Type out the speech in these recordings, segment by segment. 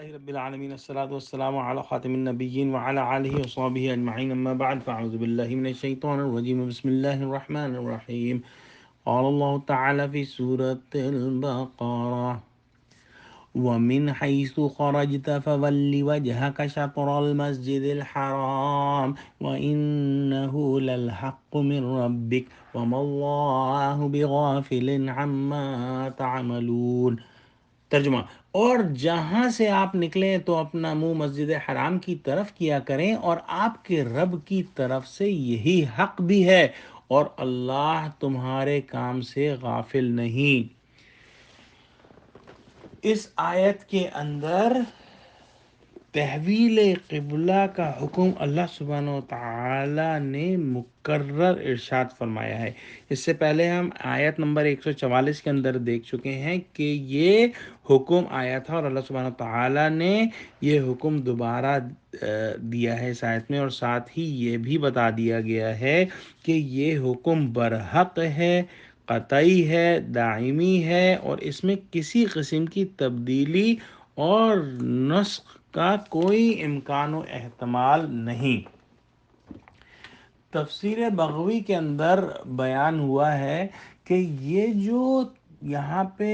رب العالمین الصلاۃ والسلام علی خاتم النبیین وعلی آلہ وصحبہ اجمعین اما بعد فاعوذ باللہ من الشیطان الرجیم بسم اللہ الرحمن الرحیم قال اللہ تعالی فی سورۃ البقرہ ومن حيث خرجت فول وجهك شطر المسجد الحرام وإنه للحق من ربك وما الله بغافل عما تعملون۔ ترجمہ: اور جہاں سے آپ نکلیں تو اپنا منہ مسجد حرام کی طرف کیا کریں، اور آپ کے رب کی طرف سے یہی حق بھی ہے، اور اللہ تمہارے کام سے غافل نہیں۔ اس آیت کے اندر تحویل قبلہ کا حکم اللہ سبحانہ و تعالی نے مکرر ارشاد فرمایا ہے۔ اس سے پہلے ہم آیت نمبر 144 کے اندر دیکھ چکے ہیں کہ یہ حکم آیا تھا، اور اللہ سبحانہ و تعالی نے یہ حکم دوبارہ دیا ہے اس آیت میں، اور ساتھ ہی یہ بھی بتا دیا گیا ہے کہ یہ حکم برحق ہے، قطعی ہے، دائمی ہے، اور اس میں کسی قسم کی تبدیلی اور نسخ کا کوئی امکان و احتمال نہیں۔ تفسیر بغوی کے اندر بیان ہوا ہے کہ یہ جو یہاں پہ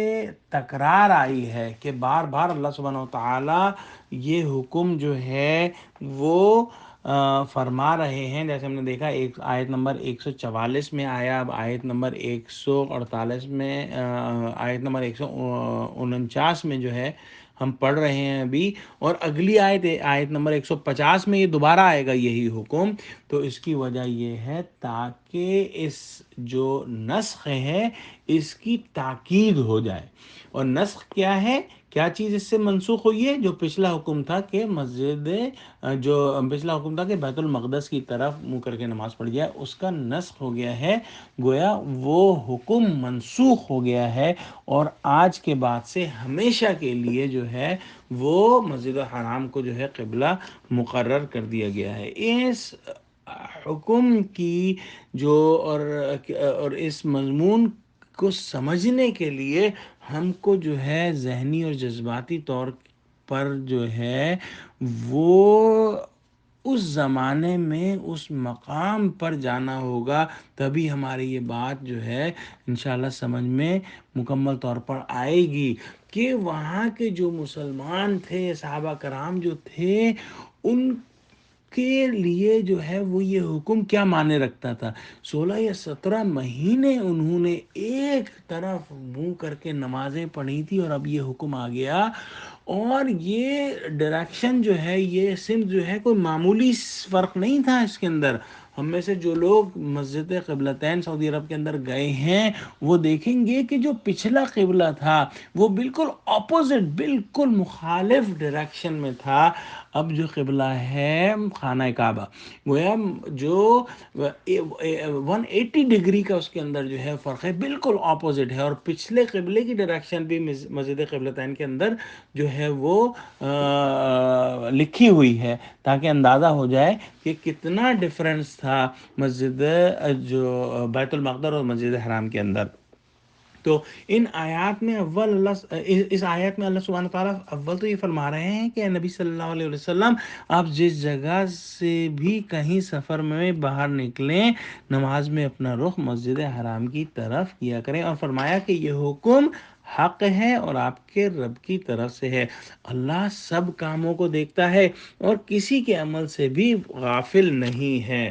تکرار آئی ہے کہ بار بار اللہ سبحانہ و تعالی یہ حکم جو ہے وہ فرما رہے ہیں، جیسے ہم نے دیکھا ایک آیت نمبر 144 میں آیا، اب آیت نمبر 148 میں، آیت نمبر 149 میں جو ہے ہم پڑھ رہے ہیں ابھی، اور اگلی آیت نمبر 150 میں یہ دوبارہ آئے گا یہی حکم۔ تو اس کی وجہ یہ ہے تاکہ اس جو نسخ ہے اس کی تاکید ہو جائے۔ اور نسخ کیا ہے؟ کیا چیز اس سے منسوخ ہوئی ہے؟ جو پچھلا حکم تھا کہ پچھلا حکم تھا کہ بیت المقدس کی طرف منہ کر کے نماز پڑھ جائے، اس کا نسخ ہو گیا ہے، گویا وہ حکم منسوخ ہو گیا ہے، اور آج کے بعد سے ہمیشہ کے لیے جو ہے وہ مسجد الحرام کو جو ہے قبلہ مقرر کر دیا گیا ہے۔ اس حکم کی اور اس مضمون کو سمجھنے کے لیے ہم کو جو ہے ذہنی اور جذباتی طور پر جو ہے وہ اس زمانے میں اس مقام پر جانا ہوگا، تبھی ہماری یہ بات جو ہے انشاءاللہ سمجھ میں مکمل طور پر آئے گی کہ وہاں کے جو مسلمان تھے، صحابہ کرام جو تھے، ان کے لیے جو ہے وہ یہ حکم کیا معنی رکھتا تھا۔ 16 یا 17 مہینے انہوں نے ایک طرف منہ کر کے نمازیں پڑھی تھی، اور اب یہ حکم آ گیا، اور یہ ڈائریکشن جو ہے، یہ سمت جو ہے، کوئی معمولی فرق نہیں تھا اس کے اندر۔ ہم میں سے جو لوگ مسجد قبلتین سعودی عرب کے اندر گئے ہیں وہ دیکھیں گے کہ جو پچھلا قبلہ تھا وہ بالکل اپوزٹ، بالکل مخالف ڈائریکشن میں تھا۔ اب جو قبلہ ہے خانہ کعبہ، گویا جو 180 ڈگری کا اس کے اندر جو ہے فرق ہے، بالکل اپوزٹ ہے، اور پچھلے قبلے کی ڈائریکشن بھی مسجد قبلتین کے اندر جو ہے وہ لکھی ہوئی ہے، تاکہ اندازہ ہو جائے کہ کتنا ڈفرنس تھا مسجد جو بیت المقدس اور مسجد حرام کے اندر۔ تو ان آیات میں اس آیات میں اللہ سبحانہ تعالیٰ اول تو یہ فرما رہے ہیں کہ نبی صلی اللہ علیہ وسلم آپ جس جگہ سے بھی کہیں سفر میں باہر نکلیں، نماز میں اپنا رخ مسجد حرام کی طرف کیا کریں، اور فرمایا کہ یہ حکم حق ہے اور آپ کے رب کی طرف سے ہے۔ اللہ سب کاموں کو دیکھتا ہے اور کسی کے عمل سے بھی غافل نہیں ہے۔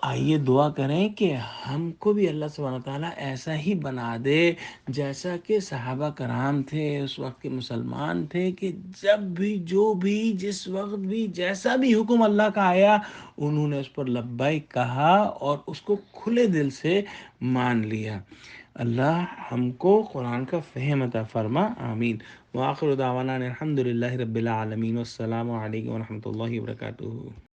آئیے دعا کریں کہ ہم کو بھی اللہ سبحانہ تعالیٰ ایسا ہی بنا دے جیسا کہ صحابہ کرام تھے، اس وقت کے مسلمان تھے، کہ جب بھی جو بھی جس وقت بھی جیسا بھی حکم اللہ کا آیا انہوں نے اس پر لبیک کہا اور اس کو کھلے دل سے مان لیا۔ اللہ ہم کو قرآن کا فہم عطا فرما، آمین۔ وآخر دعوانا الحمدللہ رب العالمین، والسلام علیکم ورحمۃ اللہ وبرکاتہ۔